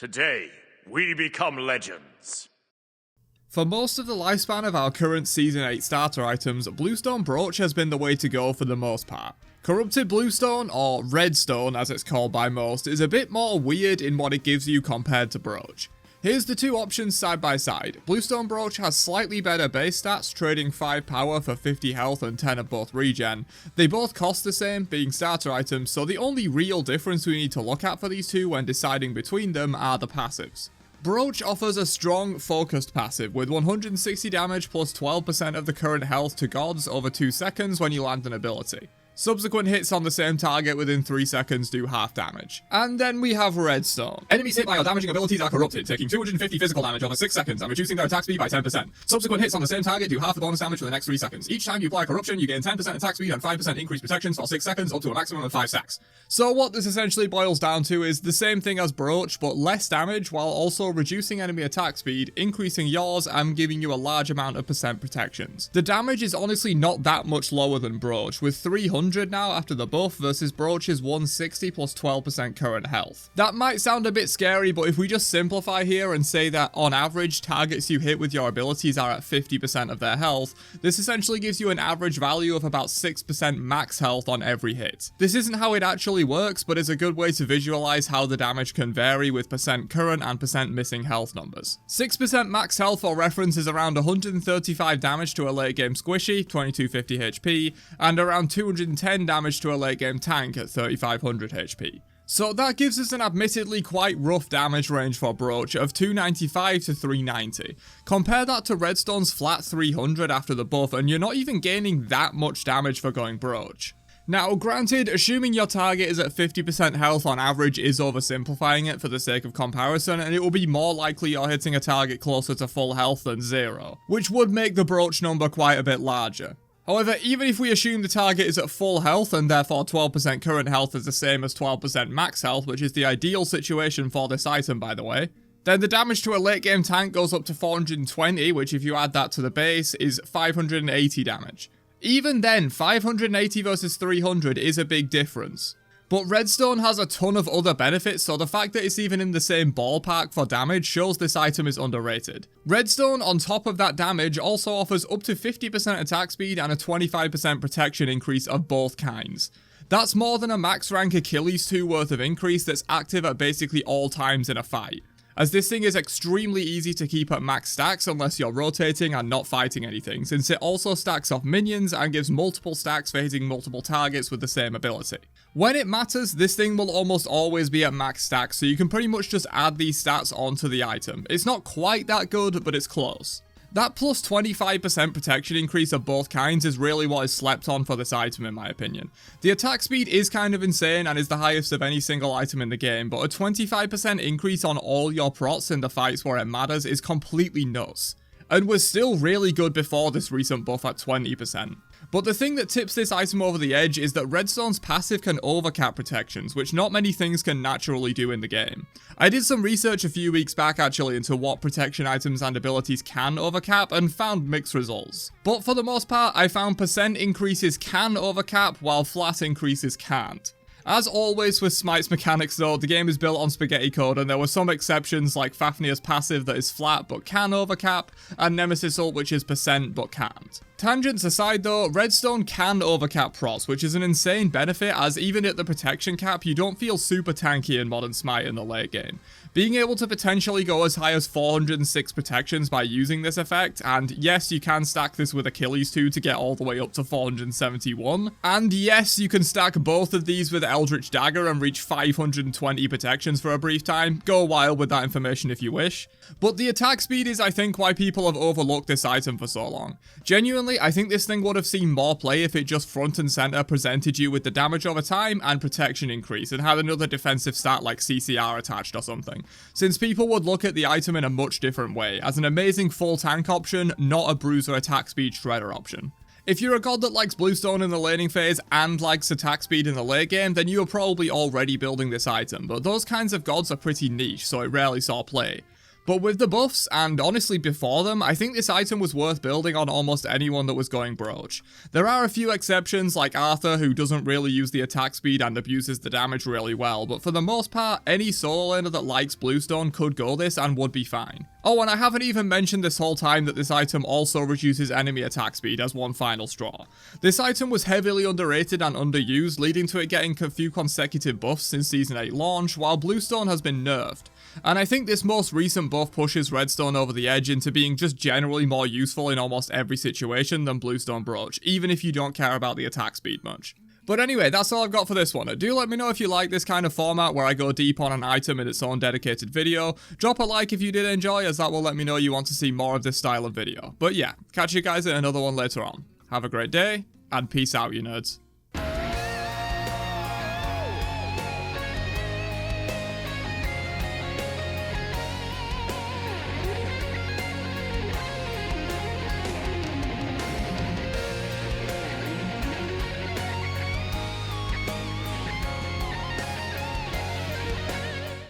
Today, we become legends. For most of the lifespan of our current Season 8 starter items, Bluestone Brooch has been the way to go for the most part. Corrupted Bluestone, or Redstone as it's called by most, is a bit more weird in what it gives you compared to Brooch. Here's the two options side by side. Bluestone Brooch has slightly better base stats, trading 5 power for 50 health and 10 of both regen. They both cost the same, being starter items, so the only real difference we need to look at for these two when deciding between them are the passives. Brooch offers a strong, focused passive with 160 damage plus 12% of the current health to gods over 2 seconds when you land an ability. Subsequent hits on the same target within 3 seconds do half damage. And then we have Redstone. Enemies hit by your damaging abilities are corrupted, taking 250 physical damage over 6 seconds and reducing their attack speed by 10%. Subsequent hits on the same target do half the bonus damage for the next 3 seconds. Each time you apply corruption, you gain 10% attack speed and 5% increased protection for 6 seconds up to a maximum of 5 stacks. So what this essentially boils down to is the same thing as Brooch, but less damage while also reducing enemy attack speed, increasing yours and giving you a large amount of percent protections. The damage is honestly not that much lower than Brooch, with 300 now after the buff versus Brooch's 160 plus 12% current health. That might sound a bit scary, but if we just simplify here and say that on average targets you hit with your abilities are at 50% of their health, this essentially gives you an average value of about 6% max health on every hit. This isn't how it actually works, but is a good way to visualize how the damage can vary with percent current and percent missing health numbers. 6% max health for reference is around 135 damage to a late game squishy, 2250 HP, and around 210 damage to a late game tank at 3500 HP. So that gives us an admittedly quite rough damage range for Brooch of 295 to 390. Compare that to Redstone's flat 300 after the buff and you're not even gaining that much damage for going Brooch. Now, granted, assuming your target is at 50% health on average is oversimplifying it for the sake of comparison, and it will be more likely you're hitting a target closer to full health than 0, which would make the Brooch number quite a bit larger. However, even if we assume the target is at full health and therefore 12% current health is the same as 12% max health, which is the ideal situation for this item by the way, then the damage to a late game tank goes up to 420, which if you add that to the base is 580 damage. Even then, 580 versus 300 is a big difference. But Redstone has a ton of other benefits, so the fact that it's even in the same ballpark for damage shows this item is underrated. Redstone, on top of that damage, also offers up to 50% attack speed and a 25% protection increase of both kinds. That's more than a max rank Achilles 2 worth of increase that's active at basically all times in a fight, as this thing is extremely easy to keep at max stacks unless you're rotating and not fighting anything, since it also stacks off minions and gives multiple stacks for hitting multiple targets with the same ability. When it matters, this thing will almost always be at max stacks, so you can pretty much just add these stats onto the item. It's not quite that good, but it's close. That plus 25% protection increase of both kinds is really what is slept on for this item in my opinion. The attack speed is kind of insane and is the highest of any single item in the game, but a 25% increase on all your prots in the fights where it matters is completely nuts, and was still really good before this recent buff at 20%. But the thing that tips this item over the edge is that Redstone's passive can overcap protections, which not many things can naturally do in the game. I did some research a few weeks back actually into what protection items and abilities can overcap and found mixed results. But for the most part, I found percent increases can overcap while flat increases can't. As always with Smite's mechanics though, the game is built on spaghetti code and there were some exceptions like Fafnir's passive that is flat but can overcap, and Nemesis ult which is percent but can't. Tangents aside though, Redstone can overcap prots, which is an insane benefit as even at the protection cap you don't feel super tanky in modern Smite in the late game. Being able to potentially go as high as 406 protections by using this effect, and yes you can stack this with Achilles 2 to get all the way up to 471, and yes you can stack both of these with Eldritch Dagger and reach 520 protections for a brief time. Go wild with that information if you wish. But the attack speed is I think why people have overlooked this item for so long. Genuinely, I think this thing would have seen more play if it just front and center presented you with the damage over time and protection increase and had another defensive stat like CCR attached or something, since people would look at the item in a much different way, as an amazing full tank option, not a bruiser attack speed shredder option. If you're a god that likes Bluestone in the laning phase and likes attack speed in the late game, then you are probably already building this item, but those kinds of gods are pretty niche, so it rarely saw play. But with the buffs, and honestly before them, I think this item was worth building on almost anyone that was going Brooch. There are a few exceptions like Arthur, who doesn't really use the attack speed and abuses the damage really well, but for the most part, any solo laner that likes Bluestone could go this and would be fine. Oh, and I haven't even mentioned this whole time that this item also reduces enemy attack speed as one final straw. This item was heavily underrated and underused, leading to it getting a few consecutive buffs since Season 8 launch, while Bluestone has been nerfed. And I think this most recent buff pushes Redstone over the edge into being just generally more useful in almost every situation than Bluestone Brooch, even if you don't care about the attack speed much. But anyway, that's all I've got for this one. Do let me know if you like this kind of format where I go deep on an item in its own dedicated video. Drop a like if you did enjoy, as that will let me know you want to see more of this style of video. But yeah, catch you guys in another one later on. Have a great day, and peace out, you nerds.